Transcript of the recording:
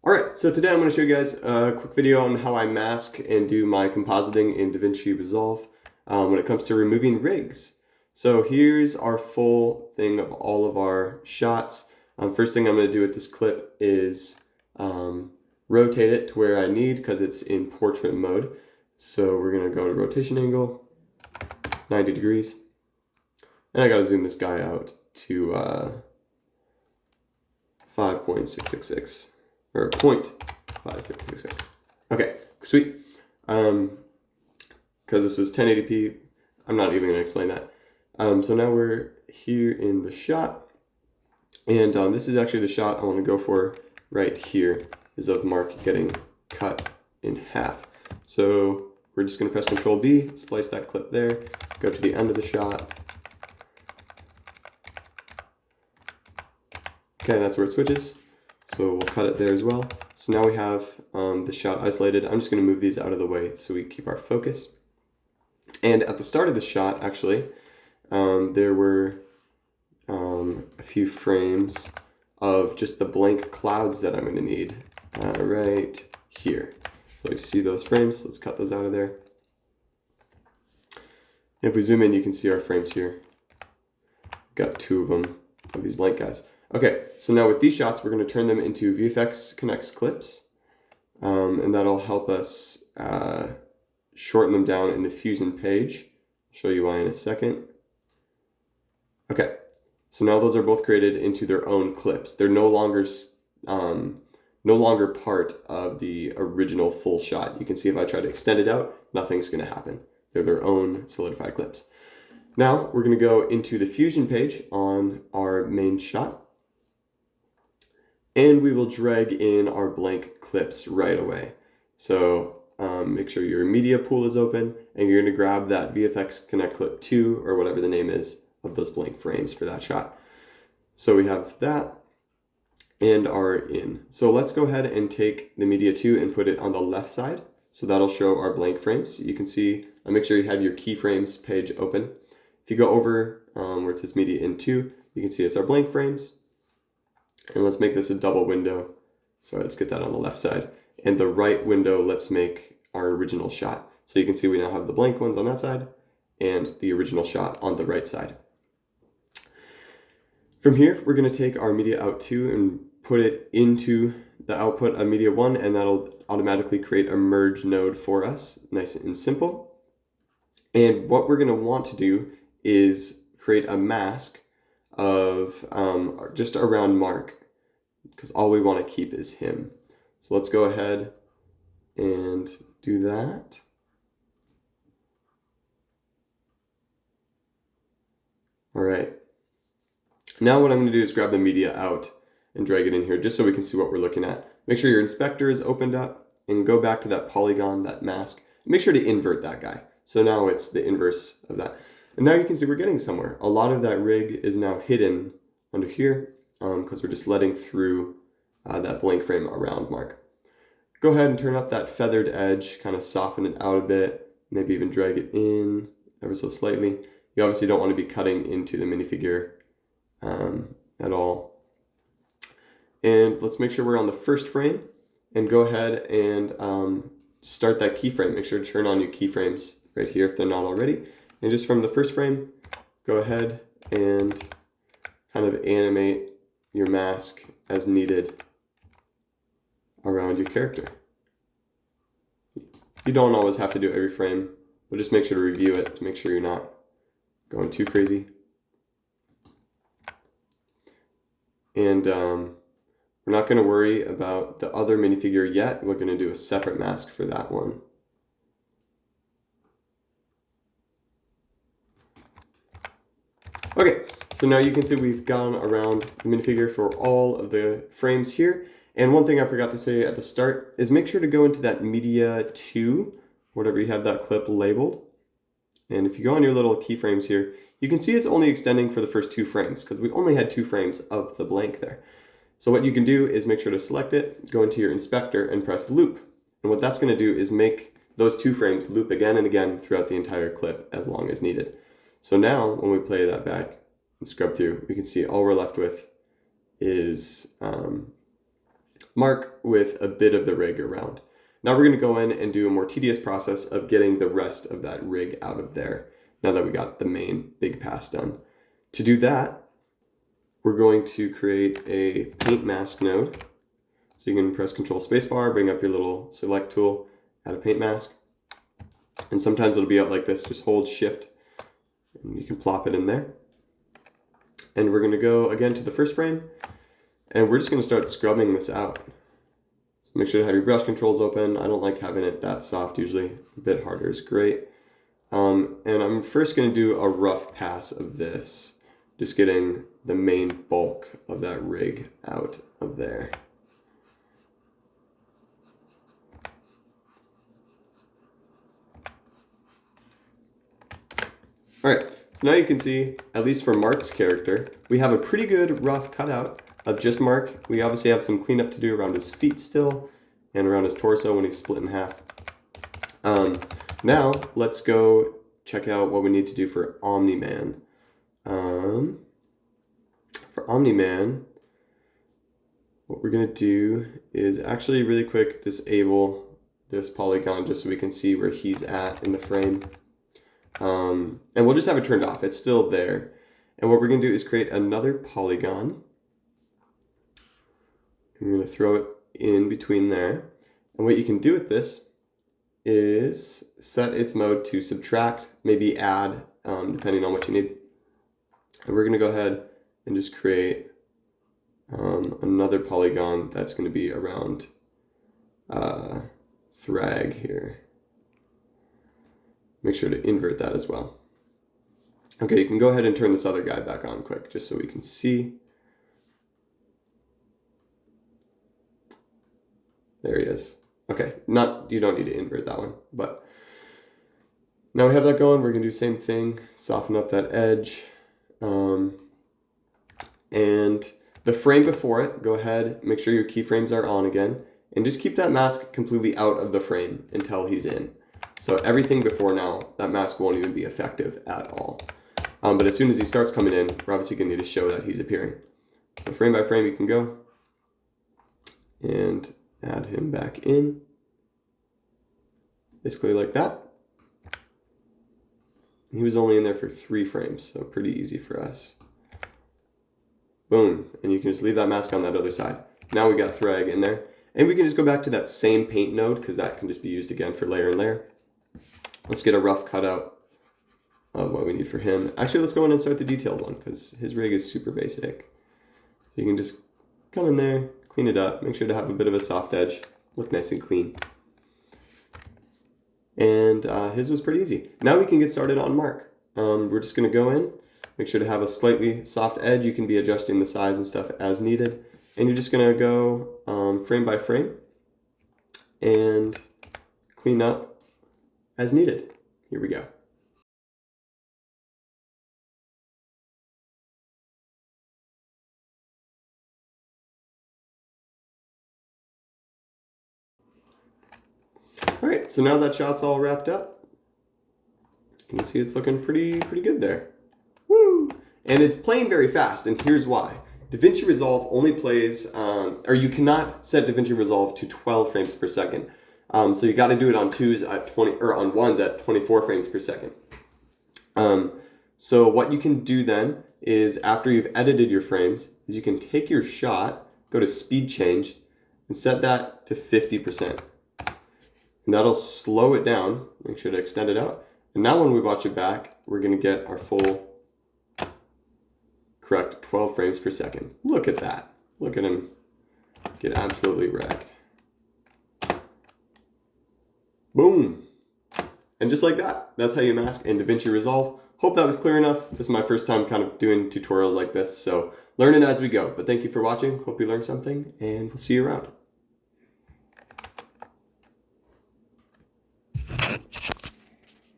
Alright, so today I'm going to show you guys a quick video on how I mask and do my compositing in DaVinci Resolve when it comes to removing rigs. So here's our full thing of all of our shots. First thing I'm going to do with this clip is rotate it to where I need because it's in portrait mode. So we're going to go to rotation angle, 90 degrees. And I got to zoom this guy out to 5.666. Or 0.5666. Okay, sweet. Because this is 1080p, I'm not even going to explain that. So now we're here in the shot, and this is actually the shot I want to go for right here, is of Mark getting cut in half. So we're just going to press Control B, splice that clip there, go to the end of the shot. Okay, that's where it switches. So we'll cut it there as well. So now we have the shot isolated. I'm just going to move these out of the way so we keep our focus. And at the start of the shot, actually, there were a few frames of just the blank clouds that I'm going to need right here. So you see those frames. Let's cut those out of there. And if we zoom in, you can see our frames here. Got two of them, of these blank guys. Okay, so now with these shots, we're going to turn them into VFX Connects clips, and that'll help us shorten them down in the Fusion page. I'll show you why in a second. Okay, so now those are both created into their own clips. They're no longer part of the original full shot. You can see if I try to extend it out, nothing's going to happen. They're their own solidified clips. Now we're going to go into the Fusion page on our main shot. And we will drag in our blank clips right away. So make sure your media pool is open, and you're going to grab that VFX Connect Clip 2, or whatever the name is, of those blank frames for that shot. So we have that and are in. So let's go ahead and take the media 2 and put it on the left side. So that'll show our blank frames. You can see, make sure you have your keyframes page open. If you go over where it says media in 2, you can see it's our blank frames. And let's make this a double window. So let's get that on the left side. And the right window, let's make our original shot. So you can see we now have the blank ones on that side and the original shot on the right side. From here, we're going to take our media out 2 and put it into the output of media 1, and that'll automatically create a merge node for us, nice and simple. And what we're going to want to do is create a mask of just around Mark, because all we want to keep is him. So let's go ahead and do that. All right. Now what I'm going to do is grab the media out and drag it in here just so we can see what we're looking at. Make sure your inspector is opened up and go back to that polygon, that mask. Make sure to invert that guy. So now it's the inverse of that. And now you can see we're getting somewhere. A lot of that rig is now hidden under here because we're just letting through that blank frame around Mark. Go ahead and turn up that feathered edge, kind of soften it out a bit, maybe even drag it in ever so slightly. You obviously don't want to be cutting into the minifigure at all. And let's make sure we're on the first frame and go ahead and start that keyframe. Make sure to turn on your keyframes right here if they're not already. And just from the first frame, go ahead and kind of animate your mask as needed around your character. You don't always have to do every frame, but just make sure to review it to make sure you're not going too crazy. And we're not going to worry about the other minifigure yet. We're going to do a separate mask for that one. Okay, so now you can see we've gone around the minifigure for all of the frames here. And one thing I forgot to say at the start is make sure to go into that media 2, whatever you have that clip labeled. And if you go on your little keyframes here, you can see it's only extending for the first 2 frames because we only had 2 frames of the blank there. So what you can do is make sure to select it, go into your inspector and press loop. And what that's going to do is make those 2 frames loop again and again throughout the entire clip as long as needed. So now when we play that back and scrub through, we can see all we're left with is mark with a bit of the rig around. Now we're going to go in and do a more tedious process of getting the rest of that rig out of there, now that we got the main big pass done. To do that, we're going to create a paint mask node. So you can press Control Spacebar, bring up your little select tool, add a paint mask. And sometimes it'll be out like this, just hold Shift, and you can plop it in there. And we're going to go again to the first frame, and we're just going to start scrubbing this out. So make sure to have your brush controls open. I don't like having it that soft usually. A bit harder is great. And I'm first going to do a rough pass of this, just getting the main bulk of that rig out of there. All right, so now you can see, at least for Mark's character, we have a pretty good rough cutout of just Mark. We obviously have some cleanup to do around his feet still, and around his torso when he's split in half. Now, let's go check out what we need to do for Omni-Man. For Omni-Man, what we're gonna do is actually really quick disable this polygon just so we can see where he's at in the frame. And we'll just have it turned off. It's still there. And what we're going to do is create another polygon. I'm going to throw it in between there. And what you can do with this is set its mode to subtract, maybe add, depending on what you need. And we're going to go ahead and just create another polygon that's going to be around Thrag here. Make sure to invert that as well. Okay, you can go ahead and turn this other guy back on quick, just so we can see. There he is. Okay, you don't need to invert that one, but now we have that going. We're gonna do the same thing, soften up that edge. And the frame before it, go ahead, make sure your keyframes are on again, and just keep that mask completely out of the frame until he's in. So everything before now, that mask won't even be effective at all. But as soon as he starts coming in, we're obviously going to need to show that he's appearing. So frame by frame, you can go and add him back in. Basically like that. He was only in there for 3 frames, so pretty easy for us. Boom, and you can just leave that mask on that other side. Now we got Thrag in there. And we can just go back to that same paint node, because that can just be used again for layer and layer. Let's get a rough cutout of what we need for him. Actually, let's go in and start the detailed one, because his rig is super basic. So you can just come in there, clean it up, make sure to have a bit of a soft edge, look nice and clean. And his was pretty easy. Now we can get started on Mark. We're just going to go in, make sure to have a slightly soft edge. You can be adjusting the size and stuff as needed. And you're just going to go frame by frame and clean up as needed. Here we go. All right, so now that shot's all wrapped up, you can see it's looking pretty good there. Woo! And it's playing very fast, and here's why. DaVinci Resolve only plays, or you cannot set DaVinci Resolve to 12 frames per second. So you got to do it on 2s at 20, or on 1s at 24 frames per second. So what you can do then is, after you've edited your frames, is you can take your shot, go to speed change, and set that to 50%. And that'll slow it down. Make sure to extend it out. And now when we watch it back, we're going to get our full correct 12 frames per second. Look at that. Look at him get absolutely wrecked. Boom. And just like that, that's how you mask in DaVinci Resolve. Hope that was clear enough. This is my first time kind of doing tutorials like this, so learn it as we go. But thank you for watching. Hope you learned something, and we'll see you around.